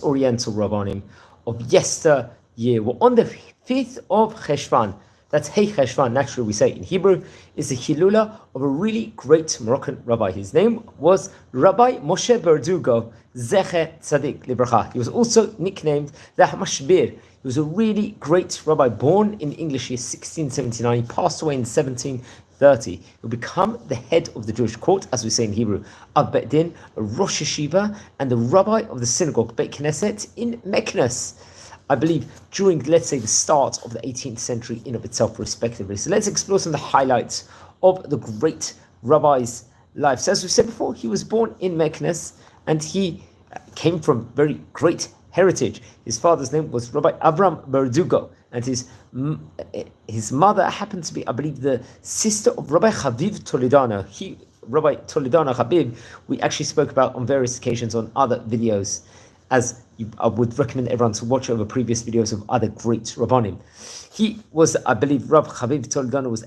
Oriental Rabbanim of yesteryear were on the 5th of Cheshvan. That's Hey Cheshvan, naturally we say in Hebrew, is the Hilula of a really great Moroccan rabbi. His name was Rabbi Moshe Berdugo Z'tl Libracha. He was also nicknamed the Mashbir. He was a really great rabbi, born in English year 1679. He passed away in 1730. He would become the head of the Jewish court, as we say in Hebrew, Adin, a Rosh Yeshiva, and the rabbi of the synagogue, Knesset, in Meknes. I believe during, let's say, the start of the 18th century in of itself, respectively. So let's explore some of the highlights of the great rabbi's life. So as we said before, he was born in Meknes, and he came from very great heritage. His father's name was Rabbi Avram Berdugo, and his mother happened to be, I believe, the sister of Rabbi Chaviv Toledano. Rabbi Toledano Habib, we actually spoke about on various occasions on other videos, as I would recommend everyone to watch over previous videos of other great Rabbanim. He was, I believe, Rabbi Chaviv Toledano was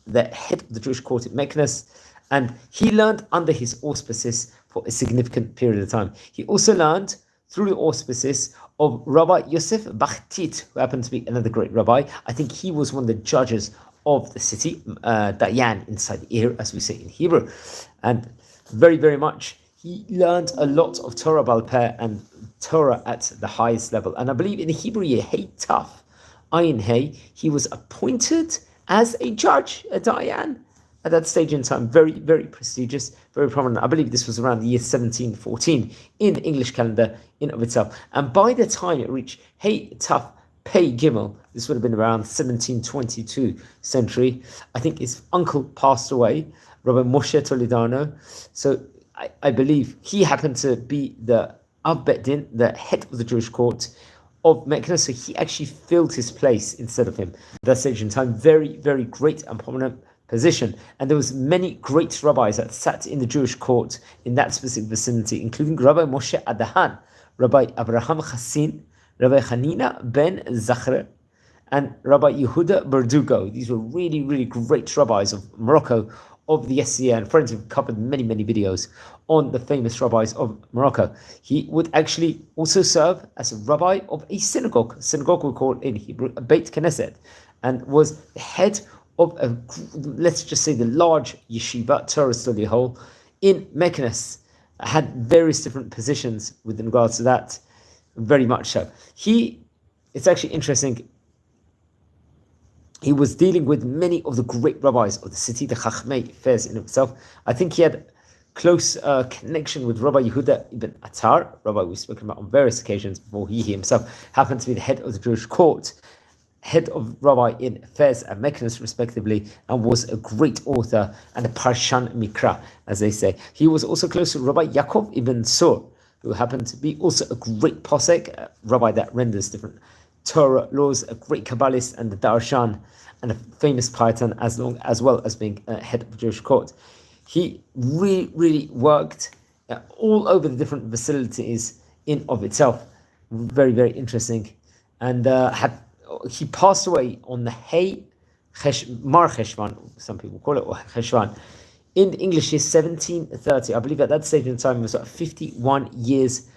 the head of the Jewish court at Meknes, and he learned under his auspices for a significant period of time. He also learned through the auspices of Rabbi Yosef Bachtit, who happened to be another great rabbi. I think he was one of the judges of the city, Dayan inside the ear, as we say in Hebrew. And very, very much, he learned a lot of Torah Baal Peh and Torah at the highest level. And I believe in the Hebrew year, Hey Taf, Ayin Hey, he was appointed as a judge, a Dayan, at that stage in time. Very, very prestigious, very prominent. I believe this was around the year 1714 in the English calendar in of itself. And by the time it reached Hey Taf Pei Gimel, this would have been around 1722 century. I think his uncle passed away, Rabbi Moshe Toledano. So I believe he happened to be the Av Bet Din, the head of the Jewish court of Meknes, so he actually filled his place instead of him. At that stage in time, very, very great and prominent position. And there was many great rabbis that sat in the Jewish court in that specific vicinity, including Rabbi Moshe Adahan, Rabbi Abraham Chassin, Rabbi Hanina ben Zachre, and Rabbi Yehuda Berdugo. These were really, really great rabbis of Morocco, of the SCA, and friends have covered many, many videos on the famous rabbis of Morocco. He would actually also serve as a rabbi of a synagogue we call in Hebrew a Beit Knesset, and was the head of a, let's just say, the large yeshiva, Torah study hall, in Meknes. Had various different positions with regards to that, very much so. It's actually interesting, he was dealing with many of the great rabbis of the city, the Chachmei Fez in itself. I think he had close connection with Rabbi Yehuda ibn Attar, rabbi we've spoken about on various occasions before. He himself happened to be the head of the Jewish court, head of rabbi in Fez and Meknes respectively, and was a great author and a Parshan Mikra, as they say. He was also close to Rabbi Yaakov ibn Sur, who happened to be also a great posek, a rabbi that renders different Torah laws, a great Kabbalist and a Darshan, and a famous Payatan, as well as being head of the Jewish court. He really, really worked all over the different facilities in of itself. Very, very interesting. And he passed away on the Mar Cheshvan, some people call it, or Cheshvan, in the English year 1730. I believe at that stage in time he was 51 years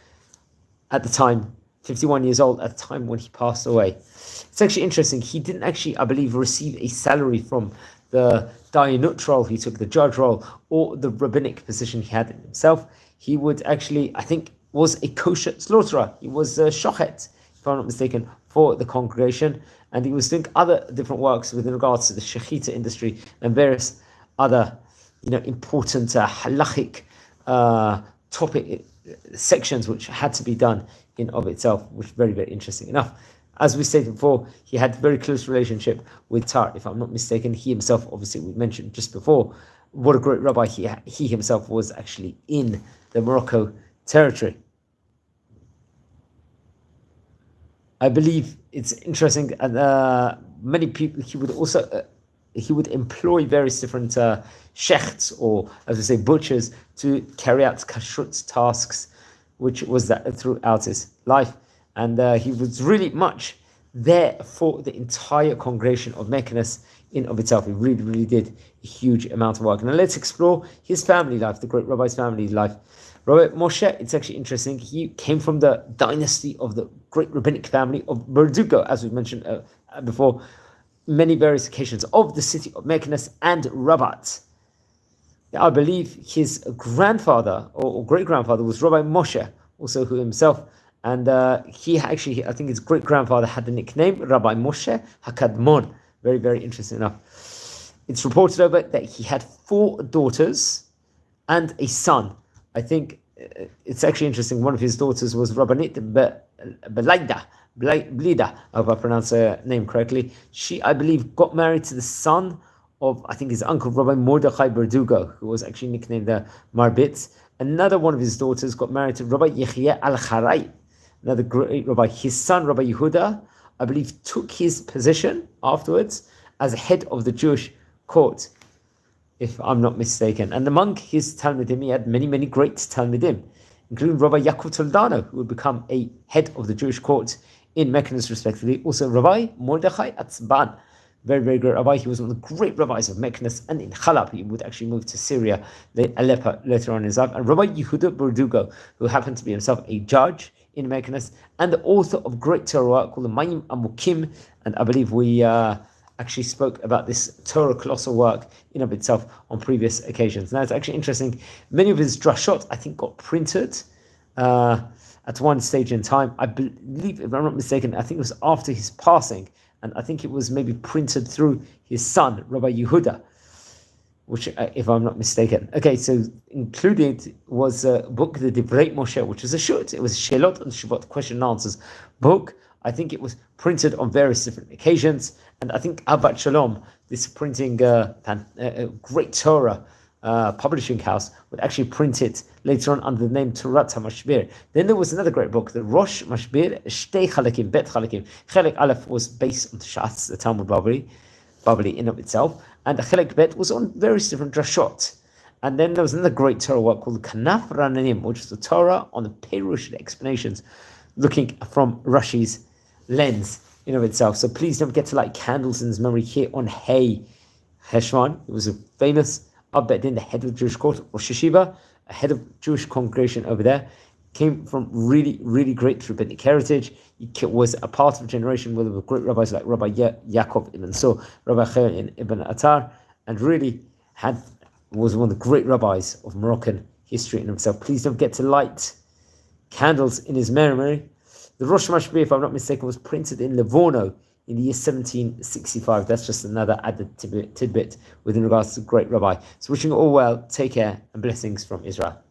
at the time. 51 years old at the time when he passed away. It's actually interesting. He didn't actually, I believe, receive a salary from the Dayanut role he took, the judge role, or the rabbinic position he had in himself. He would actually, I think, was a kosher slaughterer. He was a shochet, if I'm not mistaken, for the congregation. And he was doing other different works with regards to the shechita industry and various other, important halachic topic sections which had to be done in of itself, which is very, very interesting enough. As we stated before, he had a very close relationship with Tar, if I'm not mistaken. He himself, obviously, we mentioned just before, what a great rabbi he himself was actually in the Morocco territory. I believe it's interesting, and many people, he would employ various different shechts, or as we say, butchers, to carry out kashrut tasks, which was that throughout his life. And he was really much there for the entire congregation of Meknes in of itself. He really, really did a huge amount of work. Now let's explore his family life, the great rabbi's family life. Rabbi Moshe, it's actually interesting, he came from the dynasty of the great rabbinic family of Berdugo, as we've mentioned before, many various occasions, of the city of Meknes and Rabat. I believe his grandfather or great-grandfather was Rabbi Moshe, also who himself, and he actually, I think his great-grandfather had the nickname Rabbi Moshe HaKadmon. Very, very interesting enough. It's reported over that he had 4 daughters and a son. I think it's actually interesting. One of his daughters was Rabbanit Blida. I hope I pronounced her name correctly. She, I believe, got married to the son of, I think, his uncle, Rabbi Mordechai Berdugo, who was actually nicknamed the Marbitz. Another one of his daughters got married to Rabbi Yechiyah al-Charai, another great rabbi. His son, Rabbi Yehuda, I believe, took his position afterwards as head of the Jewish court, if I'm not mistaken. And among his Talmidim, he had many, many great Talmidim, including Rabbi Yaakov Toldano, who would become a head of the Jewish court in Meknes, respectively. Also, Rabbi Mordechai Atzban, very, very great rabbi. He was one of the great rabbis of Meknes, and in Chalab, he would actually move to Syria, Aleppo, later on in his life. And Rabbi Yehuda Berdugo, who happened to be himself a judge in Meknes, and the author of great Torah work called the Mayim Amukim, and I believe we actually spoke about this Torah colossal work in of itself on previous occasions. Now, it's actually interesting. Many of his drashot, I think, got printed at one stage in time. I believe, if I'm not mistaken, I think it was after his passing, and I think it was maybe printed through his son, Rabbi Yehuda, which, if I'm not mistaken. Okay, so included was a book, the Divrei Moshe, which was a shut. It was a Shelot and Shabbat, question and answers book. I think it was printed on various different occasions, and I think Abbat Shalom, this printing great Torah publishing house, would actually print it later on under the name Torat HaMashbir. Then there was another great book, the Rosh Mashbir, Shtei Chalakim, Bet Chalakim. Chelek Aleph was based on the Shatz, the Talmud Bavli in of itself, and the Chelek Bet was on various different drashot. And then there was another great Torah work called Kanaf Rananim, which was the Torah on the Perush explanations, looking from Rashi's lens in of itself. So please don't forget to light candles in his memory here on Hey Heshvan. It was a famous Abedin, the head of the Jewish court, or Yeshiva, a head of Jewish congregation over there. Came from really, really great rabbinic heritage. He was a part of a generation with great rabbis like Rabbi Yaakov ibn So, Rabbi Chaim ibn Attar, and really was one of the great rabbis of Moroccan history in himself. Please don't forget to light candles in his memory. The Rosh Mashbir, if I'm not mistaken, was printed in Livorno in the year 1765. That's just another added tidbit within regards to the great rabbi. So wishing you all well, take care, and blessings from Israel.